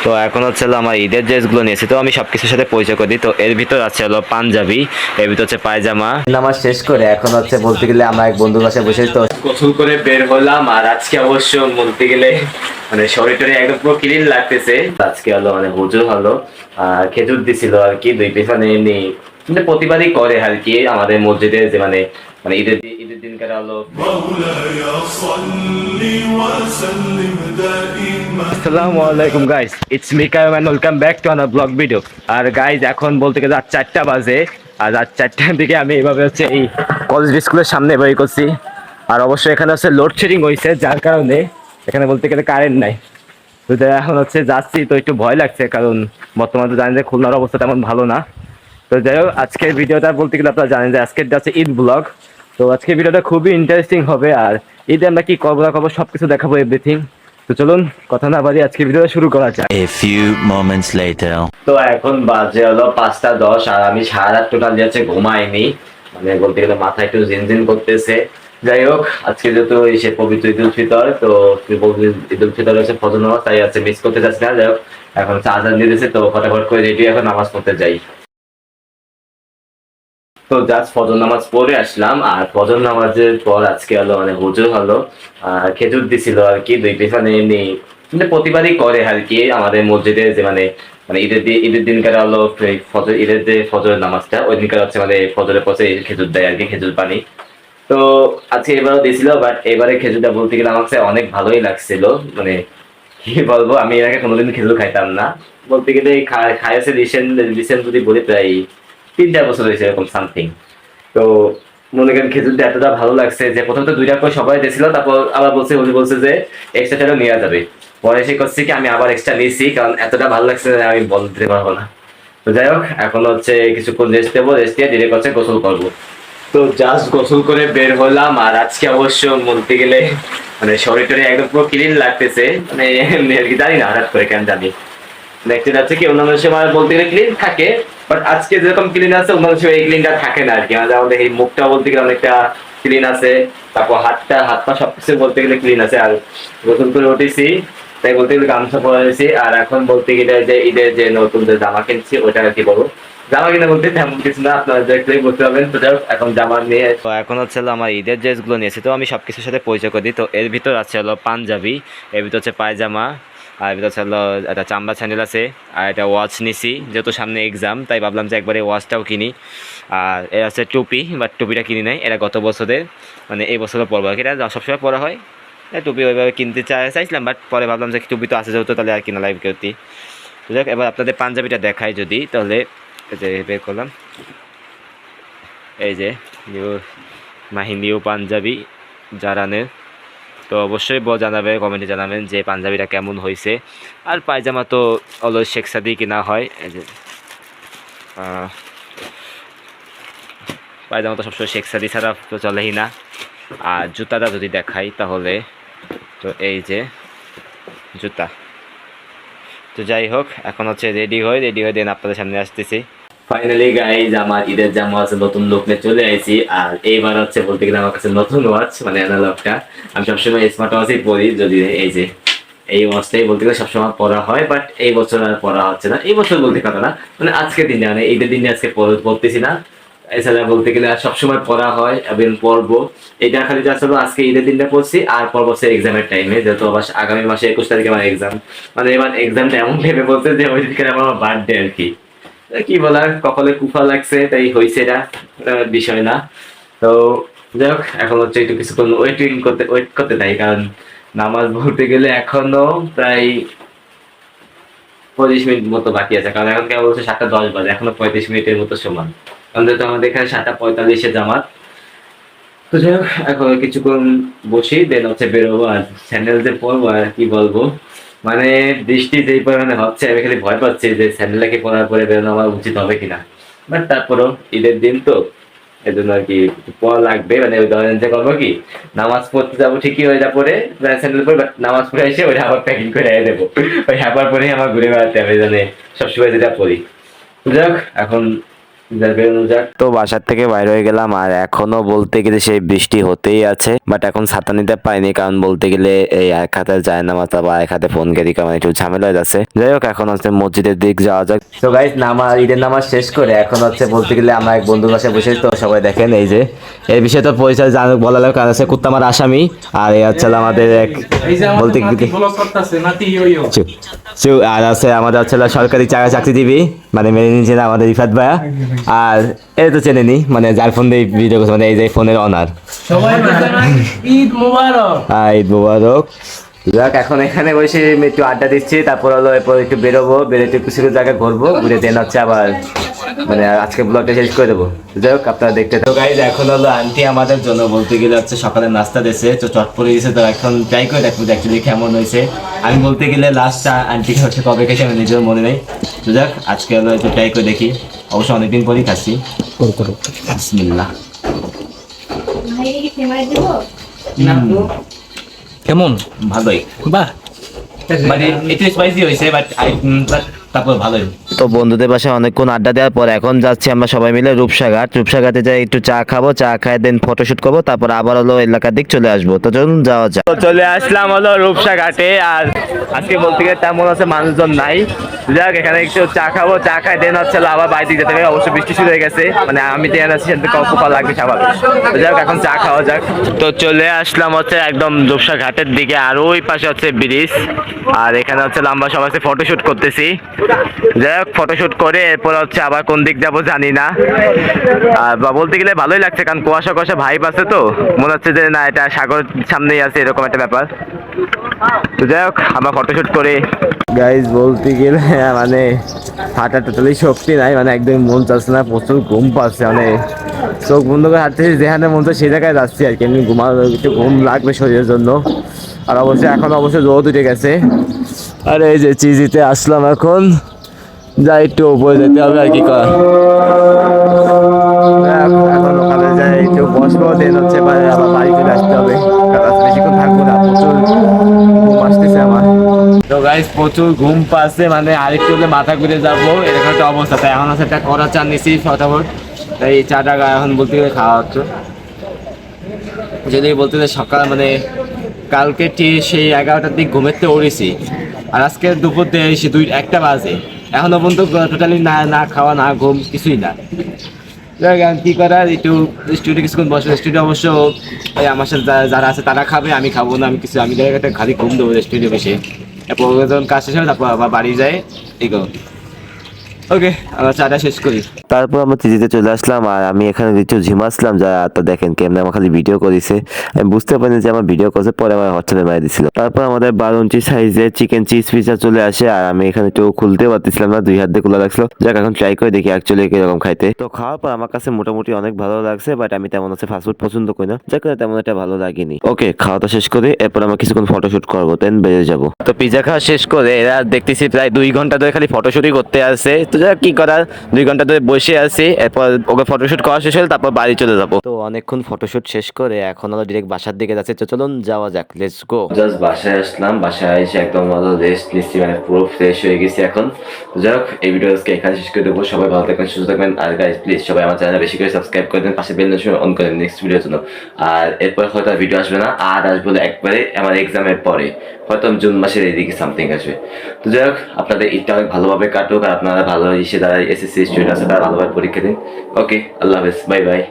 তো এখন হচ্ছে হলো আমার ঈদের ড্রেসগুলো নিয়েছি, তো আমি সবকিছুর সাথে পরিচয় করে দিই। তো এর ভিতর আছে হলো পাঞ্জাবি, এর ভিতর হচ্ছে পায়জামা। নামাজ শেষ করে এখন হচ্ছে বলতে গেলে আমরা এক বন্ধুর বাসায় বসে তো গোসল করে বের হলাম। আর আজকে অবশ্য বলতে গেলে মানে শরীর টরীর একদম পুরো ক্লিন লাগতেছে। আজকে হলো মানে হুজুর হলো খেজুর দিছিল আর কি 2 পিস, মানে এমনি মানে প্রতিবারই করে আর কি আমাদের মসজিদে, যে মানে মানে ঈদের ঈদের দিনকার হলো। আসসালামু আলাইকুম guys, it's me Qayum and welcome back to another blog video. আর গাইস এখন বলতে গেলে রাত 4টা বাজে, আর রাত 4টার দিকে আমি এইভাবে হচ্ছে এই কলেজ স্কুলের সামনে বের করছি। আর অবশ্যই এখানে হচ্ছে লোডশেডিং হয়েছে, যার কারণে এখানে বলতে গেলে কারেন্ট নাই। তো এখন হচ্ছে যাচ্ছি, তো একটু ভয় লাগছে, কারণ বর্তমানে তো জানেন যে খুলনার অবস্থা তেমন ভালো না। তো যাই হোক, আজকের ভিডিওটা বলতে গেলে আপনারা জানেন যে আজকের যাচ্ছে ঈদ ব্লগ। তো আজকের ভিডিওটা খুবই ইন্টারেস্টিং হবে, আর ঈদে আমরা কি করবো না করবো সবকিছু দেখাবো, এভরিথিং। তো চলুন কথা না বাড়ি আজকের ভিডিওটা শুরু করা যায়। A few moments later. তো এখন বাজে হলো 5টা 10, আর আমি সারা রাত টোটাল যাচ্ছে ঘুমাইনি, মানে বলতে গেলে মাথা একটু জিনজিন করতেছে। যাই হোক, আজকে যেহেতু সে পবিত্র ঈদ উল ফিতর, তো ঈদ উল ফিতর হচ্ছে ফজর নামাজ, তাই আছে মিস করতে যাচ্ছি না। যাই হোক, এখন হচ্ছে আজান দিয়ে দিয়েছে, তো ফটাফট করে রেডি এখন নামাজ পড়তে যাই। তো জাস্ট ফজর নামাজ পড়ে আসলাম, আর ফজর নামাজের পর আজকে হলো মানে হুজুর হলো খেজুর দিছিল আর কি 2 পিস, মানে এমনি মানে প্রতিবারই করে আর কি আমাদের মসজিদে, যে মানে মানে ঈদের দিনকার হলো ফজর, ঈদের যে ফজরের নামাজটা ওই দিনকার হচ্ছে মানে ফজরের পথে খেজুর দেয় আর কি, খেজুর পানি। তো আজকে এবারও দিছিল, বাট এবারে খেজুরটা বলতে গেলে আমার কাছে অনেক ভালোই লাগছিল। মানে কি বলবো, আমি এর আগে কোনোদিন খেজুর খাইতাম না। বলতে গেলে খাইছে রিসেন্ট রিসেন্ট যদি বলি প্রায় 3-4 বছর হয়েছে এরকম সামথিং। তো মনে করেন খেজুরটা এতটা ভালো লাগছে যে প্রথম তো 2টা করে সবাই দিয়েছিল, তারপর আবার বলছে যে এক্সট্রা নেওয়া যাবে। পরে সে করছে কি আমি আবার এক্সট্রা নিয়েছি, কারণ এতটা ভালো লাগছে যে আমি বলতে পারবো না। তো যাই হোক, এখন হচ্ছে কিছুক্ষণ রেস্ট দেবো, রেস্ট দিয়ে ডিরেক্ট হচ্ছে গোসল করবো। তো জাস্ট গোসল করে বের হলাম, আর আজকে অবশ্য বলতে গেলে মানে শরীর টরীর একদম পুরো ক্লিন লাগতেছে, মানে এমনি আর কি, জানি না হঠাৎ করে কেন জানি। দেখতে যাচ্ছে কি অন্যান্য সময় বলতে গেলে ক্লিন থাকে, বাট আজকে যেরকম ক্লিন আছে অন্যান্য সময় এই ক্লিনটা থাকে না আর কি। আমাদের এই মুখটা বলতে গেলে অনেকটা ক্লিন আছে, তারপর হাত পা সবকিছু বলতে গেলে ক্লিন আছে। আর গোসল করে উঠেছি, তাই বলতে গেলে গামছা পরেছি। আর এখন বলতে গেলে যে ঈদের যে নতুন যে জামা কিনছি ওটা আর কি বলবো, জামা কিনা বলতে তেমন কিছু না, আপনারা দেখলেই বুঝতে পারবেন। তো যাই হোক, এখন জামা নিয়ে তো এখন হচ্ছে হলো আমার ঈদের ড্রেসগুলো নিয়েছি, তো আমি সবকিছুর সাথে পরিচয় করে দিই। তো এর ভিতর আছে হলো পাঞ্জাবি, এর ভিতর হচ্ছে পায়জামা, আর এটা হচ্ছে হলো একটা চামড়া চ্যানেল আছে, আর একটা ওয়াচ নিছি, যেহেতু সামনে এক্সাম তাই ভাবলাম যে একবারে ওয়াচটাও কিনি। আর এর আছে টুপি, বাট টুপিটা কিনি নাই, এটা গত বছরের, মানে এই বছরও পরবো আর কি, এটা সবসময় পরা হয়। টুপি ওইভাবে কিনতে চাইছিলাম, বাট পরে ভাবলাম যে টুপি তো আছে যেহেতু, তাহলে আর কিনা লাইভ করতে। যাক, এবার আপনাদের পাঞ্জাবিটা দেখাই যদি, তাহলে এই যে বের করলাম, এই যে নিউ মাহি নিউ পাঞ্জাবি জারানের। তো অবশ্যই জানাবে, কমেন্টে জানাবেন যে পাঞ্জাবিটা কেমন হয়েছে। আর পায়জামা তো অলওয়েজ শেখ সাদি কিনা হয়, এই যে পায়জামা তো সবসময় শেখ সাদি ছাড়া তো চলেই না। আর জুতাটা যদি দেখাই তাহলে, তো এই যে জুতা। তো যাই হোক, এখন হচ্ছে রেডি হয়ে দেন আপনাদের সামনে আসতেছি। ফাইনালি গাইজ, আমার ঈদের জামা আছে নতুন লুক নিয়ে চলে আসি। আর এইবার হচ্ছে বলতে গেলে আমার কাছে নতুন ওয়াচ, মানে অ্যানালগটা। আমি সবসময় স্মার্ট ওয়াচই পরি, যদি এই যে এই ওয়াচটাই বলতে গেলে সবসময় পরা হয়, বাট এই বছর আর পরা হচ্ছে না। এই বছর বলতে কথা না, মানে আজকের দিনে, মানে ঈদের দিনে আজকে পড়তেছি না। এছাড়া বলতে গেলে আর সবসময় পড়া হয় এবং পড়বো। এটা খালি যা হলো আজকে ঈদের দিনটা পড়ছি, আর পড়বো হচ্ছে এক্সামের টাইমে, যেহেতু আবার আগামী মাসে 21 তারিখে আমার এক্সাম। মানে এবার এক্সামটা এমন ভেবে বলছে যে ওই দিনকে আমার বার্থডে আর কি। কি বলার, কপালে কুফা লাগছে তাই হয়েছে, এটা বিষয় না। তো যাই হোক, এখন হচ্ছে একটু কিছুক্ষণ ওয়েট করতে তাই, কারণ নামাজ বলতে গেলে এখনো প্রায় 25 মিনিট মতো বাকি আছে, কারণ এখন কেমন বলছে 7টা 10 বাজে, এখনো 35 মিনিটের মতো সময়। কারণ যেহেতু আমাদের এখানে 7টা 45-এ জামাত। তো যাই হোক, এখন কিছুক্ষণ বসি, দেন হচ্ছে বেরোবো। আর স্যান্ডেল যে পরবো আর কি বলবো, মানে বৃষ্টি যেই পরিমাণে হচ্ছে আমি খালি ভয় পাচ্ছি যে স্যান্ডেলটাকে পরার পরে বেরোনো আমার উচিত হবে কিনা। বাট তারপরও ঈদের দিন তো, এই জন্য আর কি পড়া লাগবে। মানে ওই ধরেন যে করবো কি, নামাজ পড়তে যাবো ঠিকই ওইটা পরে স্যান্ডেল পরে, বাট নামাজ পড়ে এসে ওইটা আবার প্যাকিং করে দেবো। ওই হ্যাপার পরেই আমার ঘুরে বেড়াতে হবে, মানে সবসময় যেটা পড়ি। যাই হোক, এখন বেরোনো যাক। তো বাসার থেকে বাইরে হয়ে গেলাম, আর এখনো বলতে গেলে সেই বৃষ্টি হতেই আছে, বাট এখন ছাতা নিতে পারিনি, কারণ বলতে গেলে এই এক হাতে যায় না মাথা বা এক হাতে ফোন ক্যারি করা একটু ঝামেলা হয়ে যাচ্ছে। যাই হোক, এখন হচ্ছে মসজিদের দিক যাওয়া যাক। তো গাইস, নামাজ ঈদের নামাজ শেষ করে এখন হচ্ছে বলতে গেলে আমরা এক বন্ধুর বাসায় বসে, তো সবাই দেখেন এই যে এই বিষয়ে তো পরিচয় জানো বলা লাগে, কারণ হচ্ছে কুত্তামার আসামি, আর এই হচ্ছে আমাদের এক বলতে গেলে আর আছে আমাদের হচ্ছে সরকারি চাকরিজীবী, মানে মেনে নিয়েছেন আমাদের রিফাত ভাইয়া, আর এই তো চেনেনি মানে যার ফোন দিয়ে ভিডিও করছে, মানে এই যে ফোনের অনার। সবাই ঈদ মোবারক। ঈদ মোবারক। যাক, এখন এখানে বসে একটু আড্ডা দিচ্ছি, তারপর হলো এরপর একটু বেরোবো, বেরোতে একটু কিছু জায়গায় ঘুরবো, ঘুরে দেন হচ্ছে আবার মানে আজকে ব্লগটা শেষ করে দেবো। যাই হোক, আপনারা দেখতে তো গাইজ, এখন হলো আন্টি আমাদের জন্য বলতে গেলে হচ্ছে সকালে নাস্তা দিয়েছে, তো চটপড়ে দিয়েছে, তো এখন ট্রাই করে দেখবো অ্যাকচুয়ালি কেমন হয়েছে। আমি বলতে গেলে লাস্ট আন্টি হচ্ছে কবে খেয়েছি আমি নিজের মনে নেই। তো যাক, আজকে হলো একটু ট্রাই করে দেখি, অবশ্য অনেকদিন পরেই খাচ্ছি। বিসমিল্লাহ। কেমন? ভালোই, বাহ, মানে একটু স্পাইসি হয়েছে, বাট তারপর ভালোই। তো বন্ধুদের বাসায় অনেকক্ষণ আড্ডা দেওয়ার পর এখন যাচ্ছি আমরা সবাই মিলে রূপসাঘাটে যাই, একটু চা খাবো, চা খায় দেন ফটোশুট করবো, তারপর আবার হলো এলাকার দিক চলে আসবো। তো চলুন যাওয়া যাক। তো চলে আসলাম হলো রূপসাঘাটে, আর আজকে বলতে গেলে তেমন হচ্ছে মানুষজন নাই। যাক, এখানে একটু চা খাবো, চা খাই দেন হচ্ছে আবার বাড়িতে যেতে হবে, অবশ্য বৃষ্টি শুরু হয়ে গেছে, মানে আমি তো আছি সেটা কপা লাগবে স্বাভাবিক। তো যাক, এখন চা খাওয়া যাক। তো চলে আসলাম হচ্ছে একদম রূপসাঘাটের দিকে, আর ওই পাশে হচ্ছে ব্রিজ, আর এখানে হচ্ছে আমরা সবাই ফটোশুট করতেছি। যাই হোক, ফটোশুট করে এরপর হচ্ছে আবার কোন দিক যাবো জানি না, আর বলতে গেলে ভালোই লাগছে, কারণ কুয়াশা কুয়াশা ভাইব আছে, তো মনে হচ্ছে যে না এটা সাগর সামনেই আছে, এরকম একটা ব্যাপার। তো যাই হোক, আমরা ফটোশুট করে গাইজ বলতে গেলে মানে হাঁটা টোটালি শক্তি নাই, মানে একদম মন চাচ্ছে না, প্রচুর ঘুম পাচ্ছে, মানে চোখ বন্ধ করে হাঁটতেছি, যেখানে মন চাচ্ছে সেই জায়গায় যাচ্ছি আর কি, এমনি একটু ঘুম লাগবে শরীরের জন্য। আর অবশ্যই এখন অবশ্যই রোদ উঠে গেছে, আর এই যে চিজিতে আসলাম, এখন যাই একটু উপরে যেতে হবে আর কি করা। এখন ওখানে যাই একটু বসবো, দেন হচ্ছে আবার বাড়ি চলে আসতে হবে, কারণ বেশিক্ষণ থাকবো না, প্রচুর ঘুম আসতেছে আমার। তো গাইস, প্রচুর ঘুম পাচ্ছে, মানে আরেকটু হলে মাথা ঘুরে যাবো, এরকম একটা অবস্থা। তাই এখন হচ্ছে একটা করা চা নিছি ফটাফট, তাই এই চাটা এখন বলতে গেলে খাওয়া হচ্ছে। যদি বলতে গেলে সকাল মানে কালকে সেই 11টার দিক ঘুমের থেকে উঠেছি, আর আজকে দুপুর থেকে এসে 1টা বাজে, এখনো পর্যন্ত টোটালি না খাওয়া না ঘুম কিছুই না। কি করার, একটু স্টুডিও কিছুক্ষণ বসবো, স্টুডিও অবশ্য আমার সাথে যারা আছে তারা খাবে, আমি খাবো না, আমি একটা খালি ঘুম দেবো স্টুডিও বসে, এরপর যখন কাজ শেষ হবে তারপর আবার বাড়ি যায় এগো। ওকে, আমরা চাটা শেষ করি। তারপর আমরা তিজিতে চলে আসলাম, আর আমি এখানে কিছু ঝিমাসলাম, যা তো দেখেন কেমনে আমার খালি ভিডিও করেছে, আমি বুঝতে পারিনি যে আমার ভিডিও করছে, পরে আমার হোয়াটসঅ্যাপে মারি দিছিল। তারপর আমাদের 12 ইঞ্চি সাইজের চিকেন চিজ পিজা চলে আসে, আর আমি এখানে একটু খুলতে পারতেছিলাম না, 2 হাত দিয়ে খোলা রাখছিল। যাক, এখন ট্রাই করে দেখি অ্যাকচুয়ালি কিরকম খাইতে। তো খাওয়ার পর আমার কাছে মোটামুটি অনেক ভালো লাগছে, বাট আমি তেমন হচ্ছে ফাস্টফুড পছন্দ করি না, যার কারণে তেমন একটা ভালো লাগেনি। ওকে, খাওয়াটা শেষ করে এরপর আমরা কিছুক্ষণ ফটোশুট করবো, দেন বেরিয়ে যাবো। তো পিজা খাওয়া শেষ করে এরা দেখতেছি প্রায় 2 ঘন্টা ধরে খালি ফটোশুটই করতে আসে। তো যাক, কি করার, 2 ঘন্টা ধরে বসে আছি, এরপর ওকে ফটোশুট করা শেষ হলে তারপর বাড়ি চলে যাবো। তো অনেকক্ষণ ফটোশুট শেষ করে এখন হলো ডিরেক্ট বাসার দিকে যাচ্ছে, তো চলুন যাওয়া যাক, লেটস গো। জাস্ট বাসায় আসলাম, বাসায় এসে একদম ভালো রেস্ট নিচ্ছি, মানে পুরো ফ্রেশ হয়ে গেছি এখন। তো যাক, এই ভিডিও আজকে এখানে শেষ করে দেবো। সবাই ভালো থাকবেন, সুস্থ থাকবেন, আর গাইস প্লিজ সবাই আমার চ্যানেল বেশি করে সাবস্ক্রাইব করে দেন, পাশে বেল নোটিফিকেশন অন করেন নেক্সট ভিডিওর জন্য। আর এরপর হয়তো ভিডিও আসবে না, আর আসবে একবারে আমার এক্সামের পরে, হয়তো জুন মাসের এইদিকে সামথিং আসবে। তো যাই হোক, আপনাদের ঈদটা অনেক ভালোভাবে কাটুক, আর আপনারা ভালো যারা এসএসসি স্টুডেন্ট আছে তারা ভালোভাবে পরীক্ষা দিন। ওকে, আল্লাহ হাফেজ, বাই বাই।